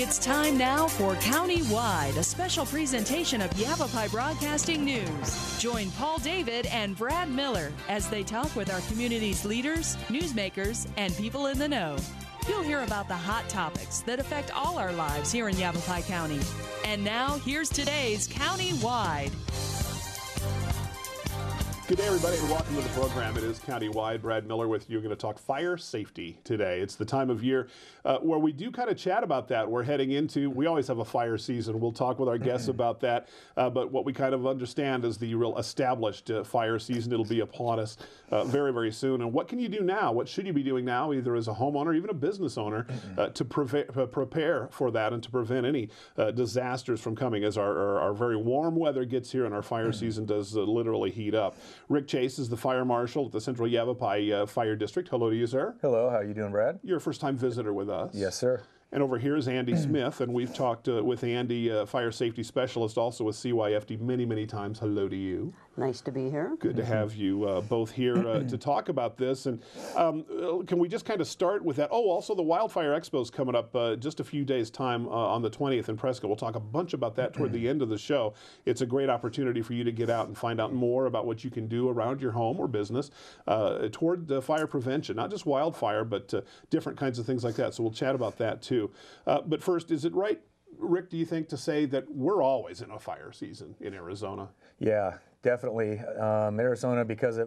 It's time now for County-Wide, a special presentation of Yavapai Broadcasting News. Join Paul David and Brad Miller as they talk with our community's leaders, newsmakers, and people in the know. You'll hear about the hot topics that affect all our lives here in Yavapai County. And now, here's today's County-Wide. Good day, everybody, and welcome to the program. It is County-Wide. Brad Miller with you. We're going to talk fire safety today. It's the time of year where we do kind of chat about that. We're heading into, we always have a fire season. We'll talk with our guests about that. But what we kind of understand is the real established fire season. It'll be upon us very, very soon. And what can you do now? What should you be doing now, either as a homeowner or even a business owner, to prepare for that and to prevent any disasters from coming as our very warm weather gets here and our fire season does literally heat up. Rick Chase is the fire marshal at the Central Yavapai Fire District. Hello to you, sir. Hello, how are you doing, Brad? You're a first-time visitor with us. Yes, sir. And over here is Andy Smith, and we've talked with Andy, fire safety specialist, also with CYFD many, many times. Hello to you. Nice to be here. Good to have you both here to talk about this. And can we just kind of start with that? Oh, also the Wildfire Expo is coming up just a few days' time on the 20th in Prescott. We'll talk a bunch about that toward the end of the show. It's a great opportunity for you to get out and find out more about what you can do around your home or business toward fire prevention, not just wildfire, but different kinds of things like that. So we'll chat about that too. But first, is it right, Rick, do you think, to say that we're always in a fire season in Arizona? Yeah, definitely. Arizona, because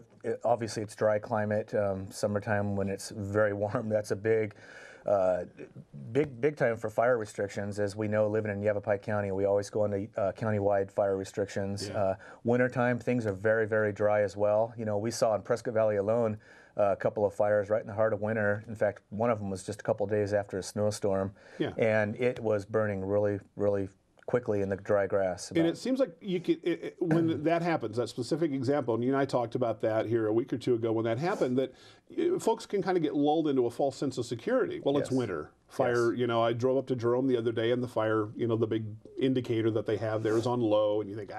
obviously it's dry climate, summertime when it's very warm, that's a big time for fire restrictions. As we know, living in Yavapai County, we always go into county-wide fire restrictions. Yeah. Wintertime, things are very, very dry as well. You know, we saw in Prescott Valley alone a couple of fires right in the heart of winter. In fact, one of them was just a couple of days after a snowstorm, and it was burning really, really quickly in the dry grass. And it seems like you could, when that happens, that specific example, and you and I talked about that here a week or two ago when that happened, that folks can kind of get lulled into a false sense of security. Well, it's winter. Fire, you know, I drove up to Jerome the other day and the fire, you know, the big indicator that they have there is on low, and you think,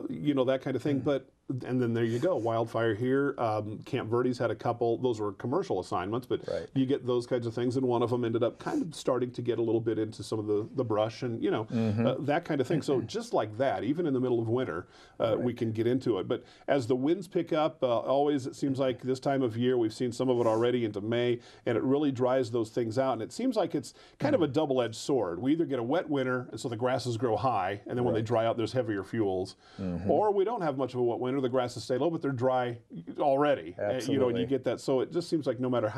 you know, that kind of thing. But and then there you go, wildfire here. Camp Verde's had a couple. Those were commercial assignments, but you get those kinds of things. And one of them ended up kind of starting to get a little bit into some of the brush and, you know, that kind of thing. So just like that, even in the middle of winter, we can get into it. But as the winds pick up, always it seems like this time of year, we've seen some of it already into May, and it really dries those things out. And it seems like it's kind of a double-edged sword. We either get a wet winter, and so the grasses grow high, and then when they dry out, there's heavier fuels. Or we don't have much of a wet winter, the grasses stay low, but they're dry already. You know, and you get that. So it just seems like no matter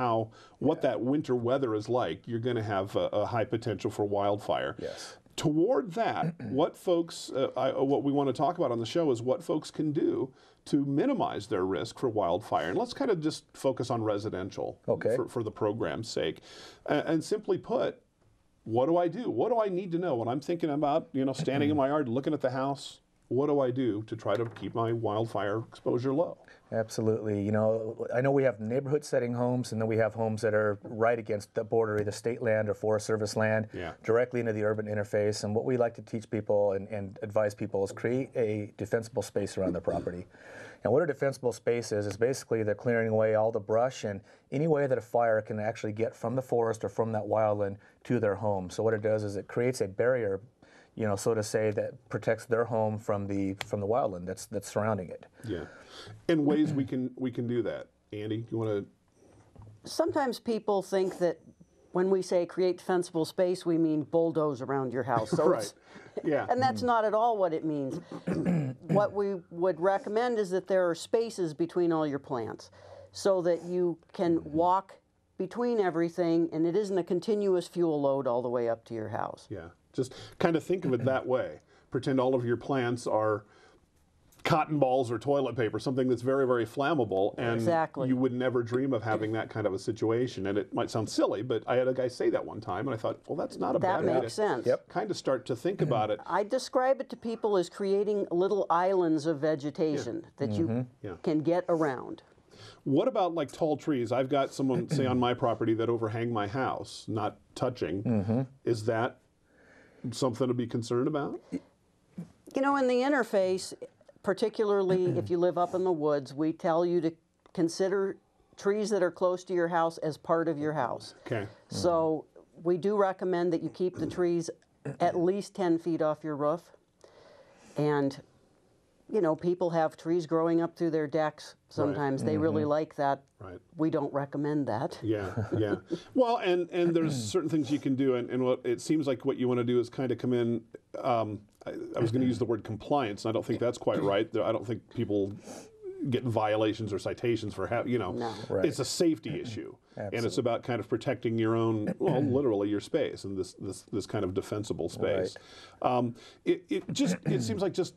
what that winter weather is like, you're going to have a high potential for wildfire. Yes. Toward that, what folks, what we want to talk about on the show is what folks can do to minimize their risk for wildfire. And let's kind of just focus on residential for the program's sake. And simply put, what do I do? What do I need to know when I'm thinking about, you know, standing in my yard, looking at the house? What do I do to try to keep my wildfire exposure low? Absolutely. You know, I know we have neighborhood setting homes, and then we have homes that are right against the border, either state land or Forest Service land, directly into the urban interface. And what we like to teach people and advise people is create a defensible space around their property. And what a defensible space is basically they're clearing away all the brush and any way that a fire can actually get from the forest or from that wildland to their home. So what it does is it creates a barrier, you know, so to say, that protects their home from the wildland that's surrounding it. Yeah, and ways we can do that. Andy, you want to? Sometimes people think that when we say create defensible space, we mean bulldoze around your house. So and that's not at all what it means. What we would recommend is that there are spaces between all your plants, so that you can walk between everything, and it isn't a continuous fuel load all the way up to your house. Yeah. Just kind of think of it that way. Pretend all of your plants are cotton balls or toilet paper, something that's very, very flammable, and you would never dream of having that kind of a situation. And it might sound silly, but I had a guy say that one time, and I thought, well, that's not a bad idea. That makes sense. Kind of start to think about it. I describe it to people as creating little islands of vegetation that you can get around. What about like tall trees? I've got someone, say, on my property that overhang my house, not touching. Is that something to be concerned about? You know, in the interface, particularly if you live up in the woods, we tell you to consider trees that are close to your house as part of your house. Okay. So we do recommend that you keep the trees at least 10 feet off your roof. And, you know, people have trees growing up through their decks. Sometimes they really like that. Right. We don't recommend that. Yeah, yeah. Well, and there's certain things you can do, and what it seems like what you want to do is kind of come in. I was going to use the word compliance, and I don't think that's quite right. I don't think people get violations or citations for it's a safety issue. Absolutely. And it's about kind of protecting your own, well, literally your space and this kind of defensible space. Right. It seems like just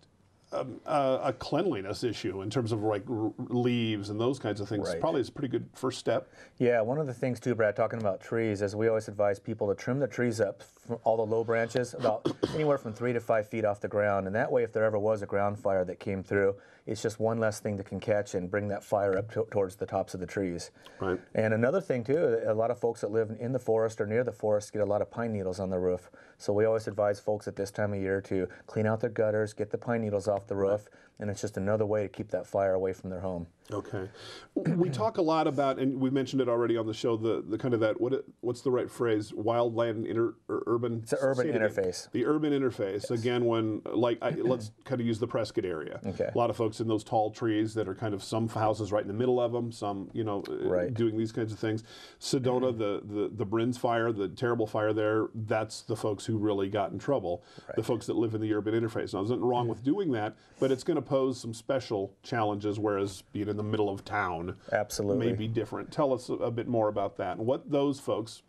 a cleanliness issue in terms of like leaves and those kinds of things. Right. Probably is a pretty good first step. Yeah, one of the things too, Brad, talking about trees, is we always advise people to trim the trees up, from all the low branches, about anywhere from 3 to 5 feet off the ground. And that way, if there ever was a ground fire that came through, it's just one less thing that can catch and bring that fire up towards the tops of the trees. Right. And another thing too, a lot of folks that live in the forest or near the forest get a lot of pine needles on the roof. So we always advise folks at this time of year to clean out their gutters, get the pine needles off the roof, and it's just another way to keep that fire away from their home. Okay. We talk a lot about, and we mentioned it already on the show, the kind of that, what's the right phrase, wildland urban? It's an urban interface. The urban interface. Yes. Again, when, let's kind of use the Prescott area. Okay. A lot of folks in those tall trees that are kind of some houses right in the middle of them, some, doing these kinds of things. Sedona, the Brins fire, the terrible fire there, that's the folks who really got in trouble. Right. The folks that live in the urban interface. Now, there's nothing wrong with doing that, but it's going to pose some special challenges, whereas being in the middle of town absolutely may be different. Tell us a bit more about that and what those folks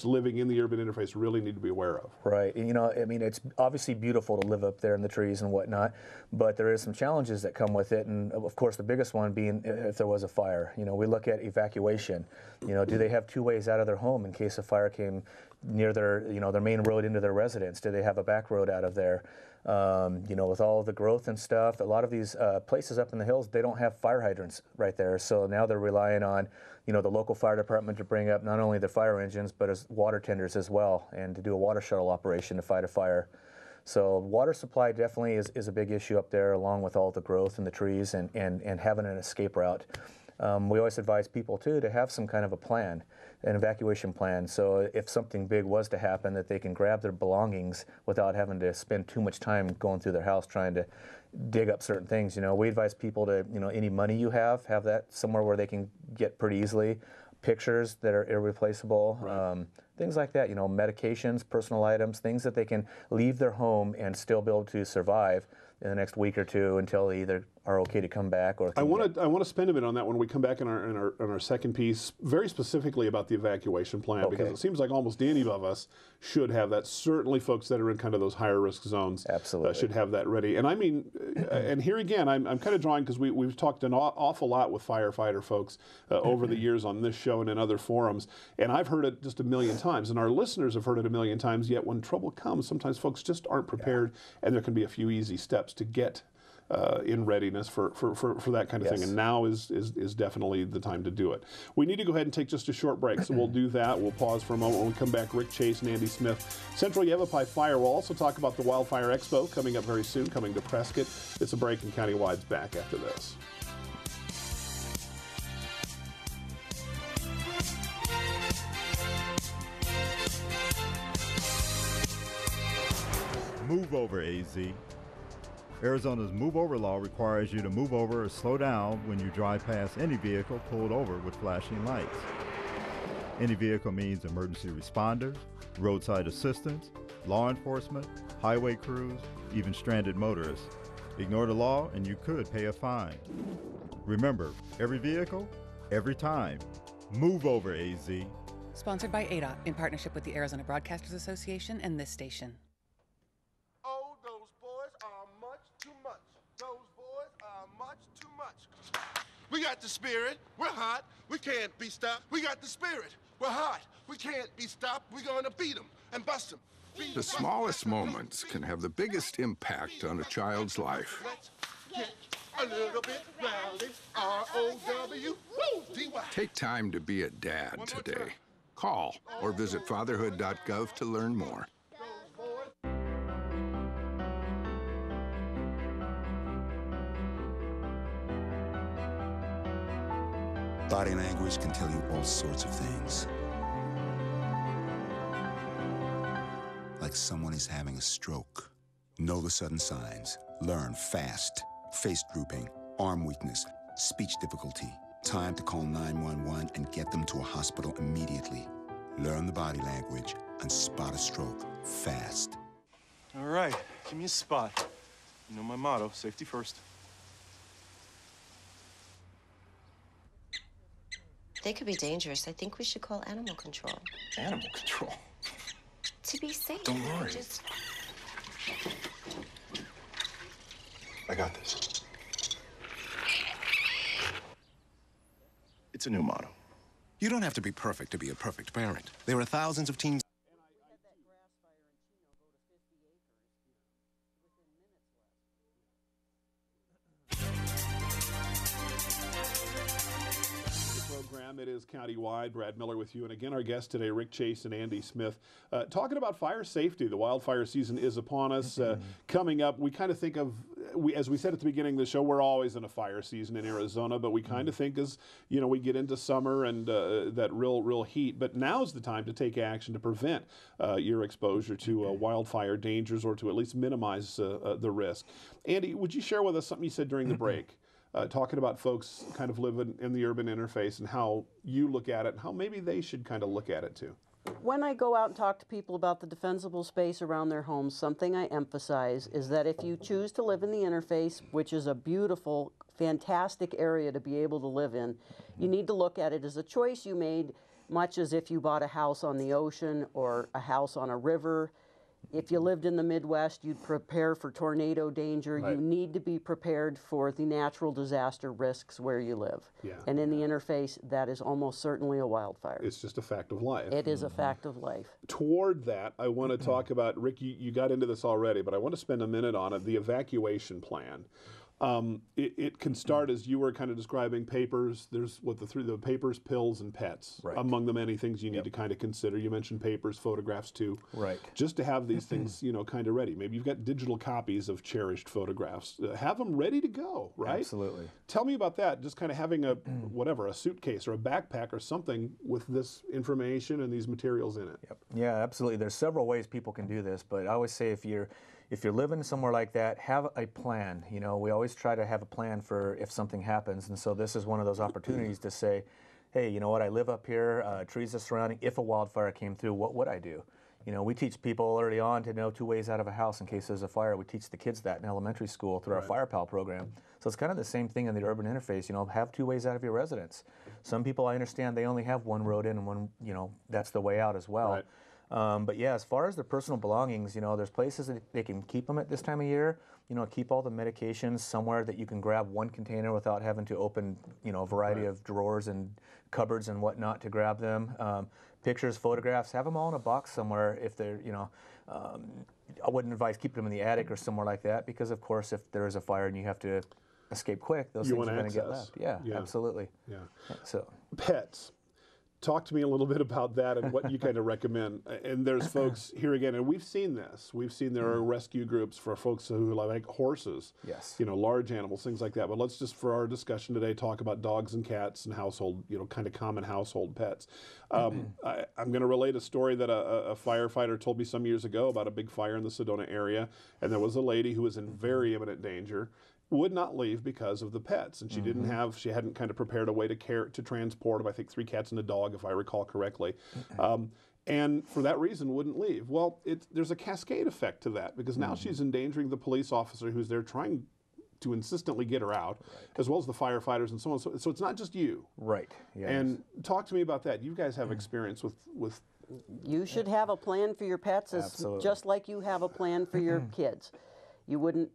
living in the urban interface really need to be aware of. Right. I mean, it's obviously beautiful to live up there in the trees and whatnot, but there is some challenges that come with it, and of course the biggest one being if there was a fire. We look at evacuation. Do they have 2 ways out of their home in case a fire came near their main road into their residence? Do they have a back road out of there? With all of the growth and stuff, a lot of these places up in the hills, they don't have fire hydrants right there. So now they're relying on, the local fire department to bring up not only the fire engines, but as water tenders as well, and to do a water shuttle operation to fight a fire. So water supply definitely is a big issue up there, along with all the growth and the trees and having an escape route. We always advise people, too, to have some kind of a plan, an evacuation plan, so if something big was to happen, that they can grab their belongings without having to spend too much time going through their house trying to dig up certain things. We advise people to, any money you have that somewhere where they can get pretty easily. Pictures that are irreplaceable, right. Things like that, medications, personal items, things that they can leave their home and still be able to survive in the next week or two until they either are okay to come back or. I want to spend a minute on that when we come back in our second piece, very specifically about the evacuation plan, because it seems like almost any of us should have that. Certainly, folks that are in kind of those higher risk zones, absolutely, should have that ready. And I mean, and here again, I'm kind of drawing because we've talked an awful lot with firefighter folks over the years on this show and in other forums, and I've heard it just a million times, and our listeners have heard it a million times. Yet when trouble comes, sometimes folks just aren't prepared, and there can be a few easy steps to get in readiness for that kind of thing. And now is definitely the time to do it. We need to go ahead and take just a short break, so we'll do that. We'll pause for a moment. When we come back, Rick Chase and Andy Smith. Central Yavapai Fire. We'll also talk about the Wildfire Expo coming up very soon, coming to Prescott. It's a break, and Countywide's back after this. Move over, AZ. Arizona's Move Over law requires you to move over or slow down when you drive past any vehicle pulled over with flashing lights. Any vehicle means emergency responders, roadside assistance, law enforcement, highway crews, even stranded motorists. Ignore the law and you could pay a fine. Remember, every vehicle, every time. Move over, AZ. Sponsored by ADOT in partnership with the Arizona Broadcasters Association and this station. We got the spirit. We're hot. We can't be stopped. We got the spirit. We're hot. We can't be stopped. We're going to beat them and bust them. The smallest moments can have the biggest impact on a child's life. Let's get a little bit rowdy. R-O-W-D-Y. Take time to be a dad today. Call or visit fatherhood.gov to learn more. Body language can tell you all sorts of things. like someone is having a stroke. Know the sudden signs. Learn fast. Face drooping, arm weakness, speech difficulty. Time to call 911 and get them to a hospital immediately. Learn the body language and spot a stroke fast. All right, give me a spot. You know my motto, safety first. They could be dangerous. I think we should call animal control. Animal control? To be safe. Don't worry. Just... I got this. It's a new motto. You don't have to be perfect to be a perfect parent. There are thousands of teens. It is Countywide. Brad Miller with you. And again, our guests today, Rick Chase and Andy Smith, talking about fire safety. The wildfire season is upon us. Coming up, we kind of think of, as we said at the beginning of the show, we're always in a fire season in Arizona, but we kind of think as, you know, we get into summer and that real heat. But now's the time to take action to prevent your exposure to wildfire dangers, or to at least minimize the risk. Andy, would you share with us something you said during the break? Talking about folks kind of living in the urban interface and how you look at it and how maybe they should kind of look at it too. When I go out and talk to people about the defensible space around their homes, something I emphasize is that if you choose to live in the interface, which is a beautiful, fantastic area to be able to live in, you need to look at it as a choice you made, much as if you bought a house on the ocean or a house on a river. If you lived in the Midwest, you'd prepare for tornado danger. Right. You need to be prepared for the natural disaster risks where you live. Yeah. And in the interface, that is almost certainly a wildfire. It's just a fact of life. It is a fact of life. Toward that, I want to talk about, Rick, you got into this already, but I want to spend a minute on it, the evacuation plan. It can start, as you were kind of describing, papers. There's the papers, pills, and pets, among the many things you need to kind of consider. You mentioned papers, photographs too. Right. Just to have these things, you know, kind of ready. Maybe you've got digital copies of cherished photographs. Have them ready to go, right? Absolutely. Tell me about that. Just kind of having a suitcase or a backpack or something with this information and these materials in it. Yep. Yeah, absolutely. There's several ways people can do this, but I always say if you're living somewhere like that, have a plan. You know, we always try to have a plan for if something happens, and so this is one of those opportunities to say, hey, you know what, I live up here, trees are surrounding, if a wildfire came through, what would I do? You know, we teach people early on to know 2 ways out of a house in case there's a fire. We teach the kids that in elementary school through our Fire Pal program. So it's kind of the same thing in the urban interface, you know, have 2 ways out of your residence. Some people, I understand, they only have one road in and one, you know, that's the way out as well. Right. But yeah, as far as their personal belongings, you know, there's places that they can keep them at this time of year. You know, keep all the medications somewhere that you can grab one container without having to open, you know, a variety of drawers and cupboards and whatnot to grab them. Pictures, photographs, have them all in a box somewhere if they're, you know, I wouldn't advise keeping them in the attic or somewhere like that because, of course, if there is a fire and you have to escape quick, those things are going to get left. Yeah, absolutely. Yeah. So pets. Talk to me a little bit about that and what you kind of recommend. And there's folks here again, and we've seen this. We've seen there are rescue groups for folks who like horses, yes, large animals, things like that. But let's just, for our discussion today, talk about dogs and cats and household, kind of common household pets. I'm going to relate a story that a firefighter told me some years ago about a big fire in the Sedona area, and there was a lady who was in very imminent danger. Would not leave because of the pets, and she she hadn't kind of prepared a way to transport them. I think 3 cats and a dog, if I recall correctly. And for that reason wouldn't leave. Well, there's a cascade effect to that because now she's endangering the police officer who's there trying to insistently get her out, as well as the firefighters and so on. So it's not just you. Right. Yes. And talk to me about that. You guys have experience with You should have a plan for your pets just like you have a plan for your kids. You wouldn't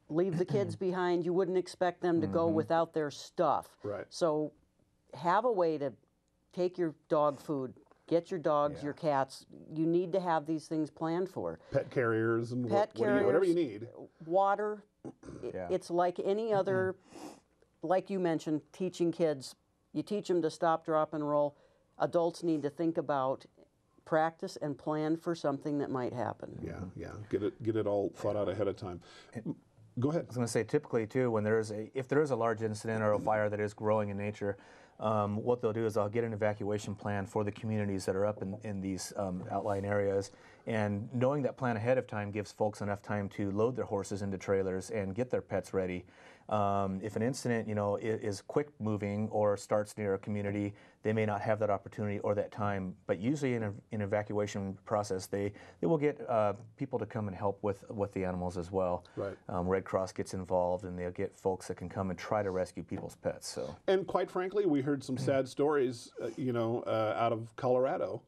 leave the kids behind. You wouldn't expect them to go without their stuff. Right. So have a way to take your dog food, get your dogs, your cats. You need to have these things planned for. Pet carriers and whatever you need. Water. It's like any other, like you mentioned, teaching kids. You teach them to stop, drop, and roll. Adults need to think about, practice, and plan for something that might happen. Yeah. Get it all thought out ahead of time. Go ahead. I was going to say, typically too, when if there is a large incident or a fire that is growing in nature, what they'll do is they'll get an evacuation plan for the communities that are up in these outlying areas. And knowing that plan ahead of time gives folks enough time to load their horses into trailers and get their pets ready. If an incident, is quick moving or starts near a community, they may not have that opportunity or that time. But usually in an evacuation process, they will get people to come and help with the animals as well. Right. Red Cross gets involved, and they'll get folks that can come and try to rescue people's pets. So. And quite frankly, we heard some sad stories, out of Colorado.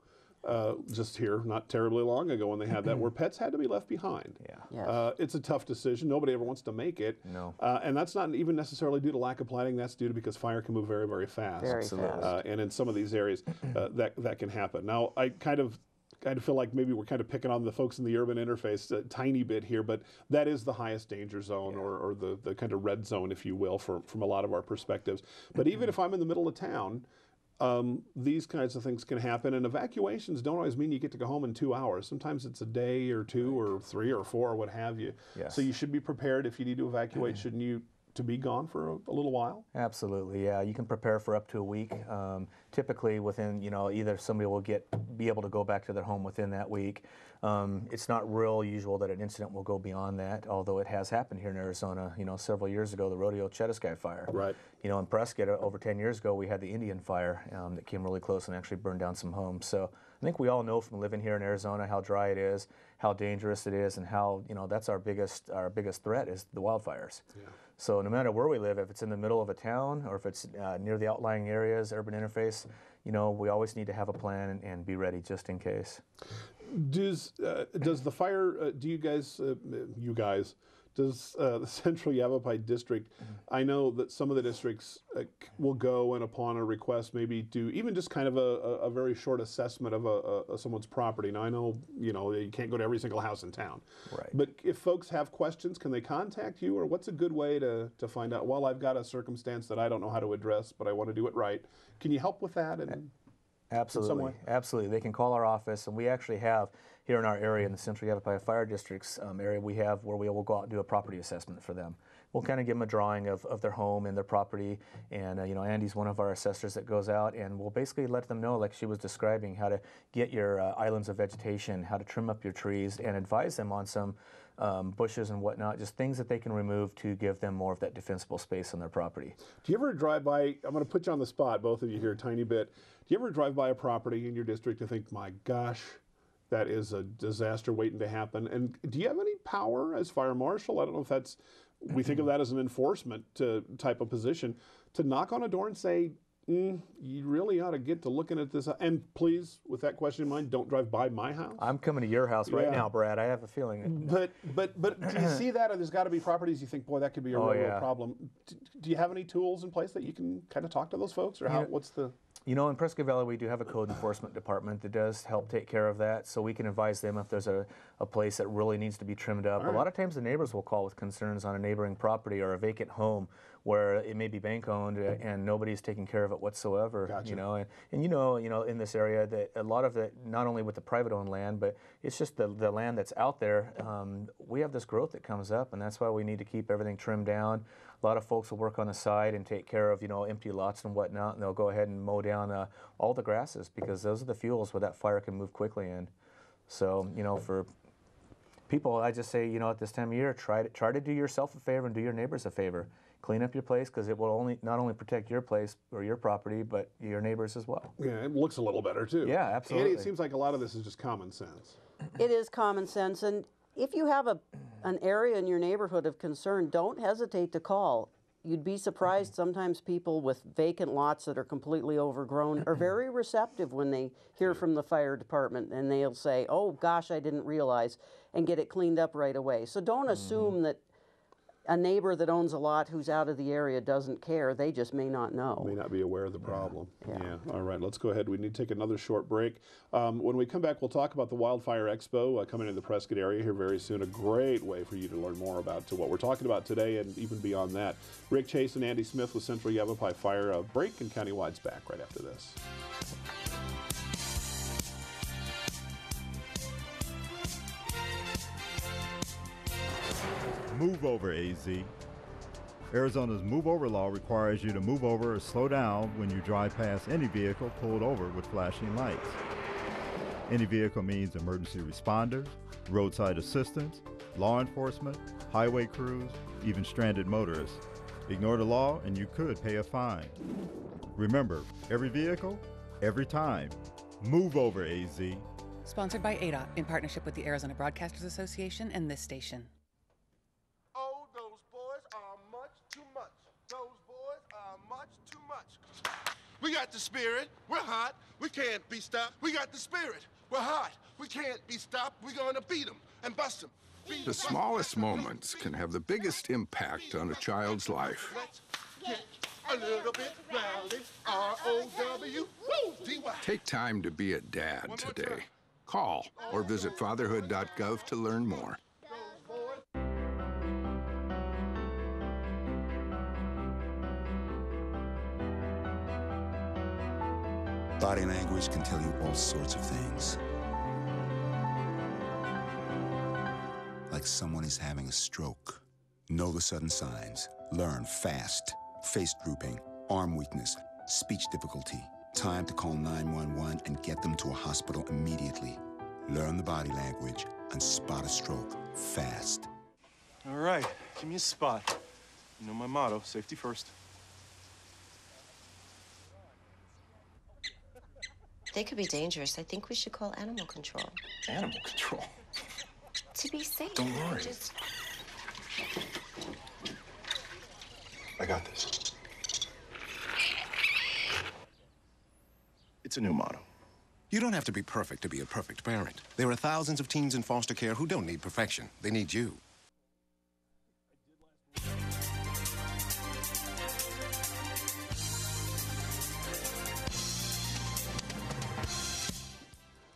Just here, not terribly long ago, when they had that, where pets had to be left behind. Yeah. Yes. It's a tough decision. Nobody ever wants to make it. No. And that's not even necessarily due to lack of planning. That's due to because fire can move very, very fast. Very fast. And in some of these areas, that can happen. Now, I kind of feel like maybe we're kind of picking on the folks in the urban interface a tiny bit here, but that is the highest danger zone, or the kind of red zone, if you will, from a lot of our perspectives. But even if I'm in the middle of town, these kinds of things can happen, and evacuations don't always mean you get to go home in 2 hours. Sometimes it's a day or two or 3 or 4 or what have you. Yes. So you should be prepared if you need to evacuate, shouldn't you, to be gone for a little while? Absolutely, yeah. You can prepare for up to a week. Typically within, either somebody will be able to go back to their home within that week. It's not real usual that an incident will go beyond that, although it has happened here in Arizona. Several years ago, the Rodeo Chetasky fire. Right. In Prescott, over 10 years ago, we had the Indian fire that came really close and actually burned down some homes. So I think we all know from living here in Arizona how dry it is, how dangerous it is, and how that's our biggest threat is the wildfires. Yeah. So no matter where we live, if it's in the middle of a town or if it's near the outlying areas, urban interface, we always need to have a plan and be ready just in case. Does the fire? Do you guys? Does the Central Yavapai District? I know that some of the districts will go and upon a request maybe do even just kind of a very short assessment of someone's property. Now I know you can't go to every single house in town. Right. But if folks have questions, can they contact you, or what's a good way to find out? Well, I've got a circumstance that I don't know how to address, but I want to do it right. Can you help with that? Absolutely, absolutely. They can call our office, and we actually have here in our area, in the Central Yavapai Fire District's area, we have where we will go out and do a property assessment for them. We'll kind of give them a drawing of their home and their property, and Andy's one of our assessors that goes out, and we'll basically let them know, like she was describing, how to get your islands of vegetation, how to trim up your trees, and advise them on some bushes and whatnot, just things that they can remove to give them more of that defensible space on their property. Do you ever drive by, I'm going to put you on the spot, both of you here a tiny bit, do you ever drive by a property in your district and think, my gosh, that is a disaster waiting to happen? And do you have any power as fire marshal? I don't know if that's, we think of that as an enforcement type of position, to knock on a door and say, you really ought to get to looking at this. And please, with that question in mind, don't drive by my house. I'm coming to your house right now, Brad. I have a feeling. But do you see that? Or there's got to be properties you think, boy, that could be a real problem. Do you have any tools in place that you can kind of talk to those folks? Or what's the... In Prescott Valley, we do have a code enforcement department that does help take care of that, so we can advise them if there's a place that really needs to be trimmed up. A lot of times the neighbors will call with concerns on a neighboring property or a vacant home where it may be bank-owned and nobody's taking care of it whatsoever. Gotcha. And in this area, that a lot of it, not only with the private-owned land, but it's just the land that's out there. We have this growth that comes up, and that's why we need to keep everything trimmed down. A lot of folks will work on the side and take care of, empty lots and whatnot, and they'll go ahead and mow down all the grasses, because those are the fuels where that fire can move quickly in. So, for people, I just say, at this time of year, try to do yourself a favor and do your neighbors a favor. Clean up your place, because it will not only protect your place or your property, but your neighbors as well. Yeah, it looks a little better too. Yeah, absolutely. Andy, it seems like a lot of this is just common sense. It is common sense, and if you have an area in your neighborhood of concern, don't hesitate to call. You'd be surprised sometimes people with vacant lots that are completely overgrown are very receptive when they hear from the fire department, and they'll say, oh gosh, I didn't realize, and get it cleaned up right away. So don't assume that a neighbor that owns a lot who's out of the area doesn't care. They just may not know. May not be aware of the problem. Yeah. All right, let's go ahead. We need to take another short break. When we come back, we'll talk about the Wildfire Expo coming in the Prescott area here very soon. A great way for you to learn more about what we're talking about today and even beyond that. Rick Chase and Andy Smith with Central Yavapai Fire. A break, and Countywide's back right after this. Move over, AZ. Arizona's move over law requires you to move over or slow down when you drive past any vehicle pulled over with flashing lights. Any vehicle means emergency responders, roadside assistance, law enforcement, highway crews, even stranded motorists. Ignore the law and you could pay a fine. Remember, every vehicle, every time. Move over, AZ. Sponsored by ADOT in partnership with the Arizona Broadcasters Association and this station. Oh, those boys are much too much. Those boys are much too much. We got the spirit. We're hot. We can't be stopped. We got the spirit. We're hot. We can't be stopped. We're going to beat them and bust them. The smallest moments can have the biggest impact on a child's life. Let's get a little bit rowdy. R-O-W-D-Y. Take time to be a dad today. Call or visit fatherhood.gov to learn more. Body language can tell you all sorts of things. Like someone is having a stroke. Know the sudden signs. Learn fast. Face drooping, arm weakness, speech difficulty. Time to call 911 and get them to a hospital immediately. Learn the body language and spot a stroke fast. All right, give me a spot. You know my motto, safety first. They could be dangerous. I think we should call animal control. Animal control? To be safe. Don't worry. Just... I got this. It's a new motto. You don't have to be perfect to be a perfect parent. There are thousands of teens in foster care who don't need perfection. They need you.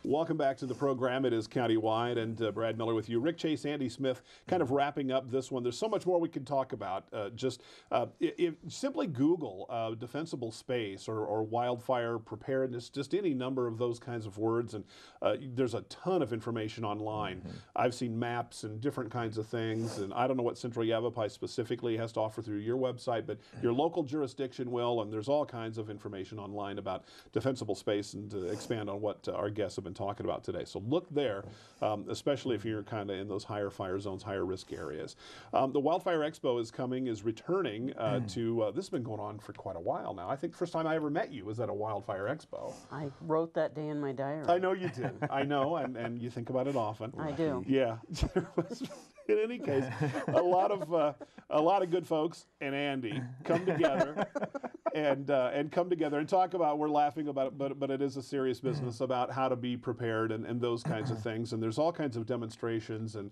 Welcome back to the program. It is Countywide, and Brad Miller with you. Rick Chase, Andy Smith, kind of wrapping up this one. There's so much more we could talk about. If simply Google defensible space or wildfire preparedness, just any number of those kinds of words, and there's a ton of information online. I've seen maps and different kinds of things, and I don't know what Central Yavapai specifically has to offer through your website, but your local jurisdiction will, and there's all kinds of information online about defensible space, and to expand on what our guests have been talking about today. So look there, especially if you're kind of in those higher fire zones, higher risk areas. The Wildfire Expo is returning to, this has been going on for quite a while now. I think the first time I ever met you was at a Wildfire Expo. I wrote that day in my diary. I know you did. I know, and you think about it often. I do. Yeah. In any case, a lot of good folks and Andy come together and come together and talk about. We're laughing about it, but it is a serious business about how to be prepared and those kinds of things. And there's all kinds of demonstrations and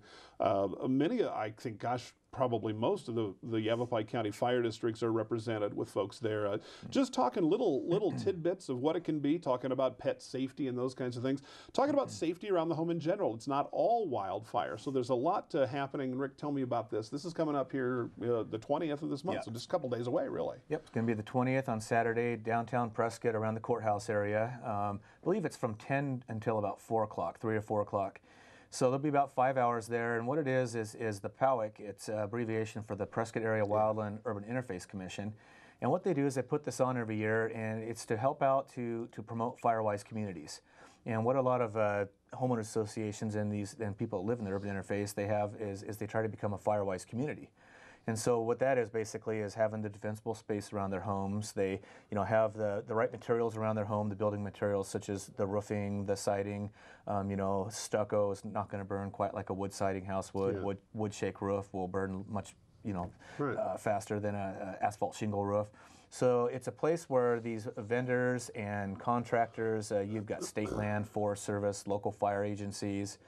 many, I think, gosh, probably most of the Yavapai County fire districts are represented with folks there. Just talking little tidbits of what it can be, talking about pet safety and those kinds of things, talking about safety around the home in general. It's not all wildfire, so there's a lot happening. Rick, tell me about this. This is coming up here the 20th of this month, so just a couple days away, really. Yep, it's going to be the 20th on Saturday, downtown Prescott, around the courthouse area. I believe it's from 10 until about 4 o'clock, 3 or 4 o'clock. So there'll be about 5 hours there, and what it is the POWIC. It's an abbreviation for the Prescott Area Wildland Urban Interface Commission. And what they do is they put this on every year, and it's to help out to promote Firewise communities. And what a lot of homeowners associations and people that live in the urban interface they have is they try to become a Firewise community. And so what that is basically is having the defensible space around their homes. They have the right materials around their home, the building materials such as the roofing, the siding. Stucco is not going to burn quite like a wood siding house would. Yeah. Wood shake roof will burn much faster than an asphalt shingle roof. So it's a place where these vendors and contractors, you've got state land, Forest Service, local fire agencies.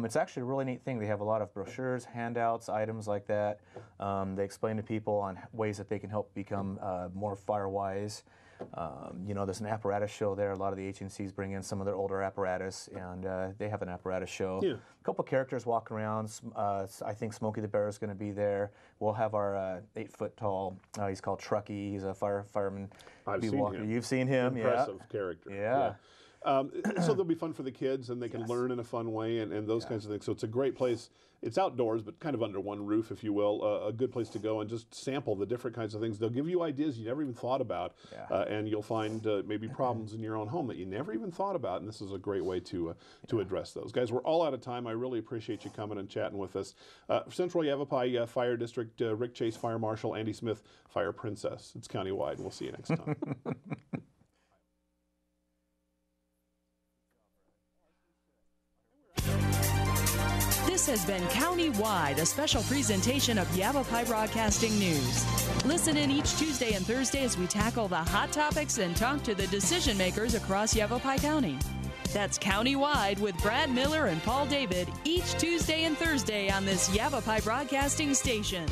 It's actually a really neat thing. They have a lot of brochures, handouts, items like that. They explain to people on ways that they can help become more fire-wise. There's an apparatus show there. A lot of the agencies bring in some of their older apparatus, and they have an apparatus show. Yeah. A couple characters walk around. I think Smokey the Bear is going to be there. We'll have our 8-foot-tall, he's called Truckee. He's a fireman. I've seen him. You've seen him, Impressive character. Yeah. So they'll be fun for the kids, and they can learn in a fun way, and those kinds of things. So it's a great place. It's outdoors, but kind of under one roof, if you will. A good place to go and just sample the different kinds of things. They'll give you ideas you never even thought about, and you'll find maybe problems in your own home that you never even thought about, and this is a great way to address those. Guys, we're all out of time. I really appreciate you coming and chatting with us. Central Yavapai Fire District, Rick Chase, Fire Marshal, Andy Smith, Fire Princess. It's countywide. We'll see you next time. This has been Countywide, a special presentation of Yavapai Broadcasting News. Listen in each Tuesday and Thursday as we tackle the hot topics and talk to the decision makers across Yavapai County. That's Countywide with Brad Miller and Paul David each Tuesday and Thursday on this Yavapai Broadcasting station.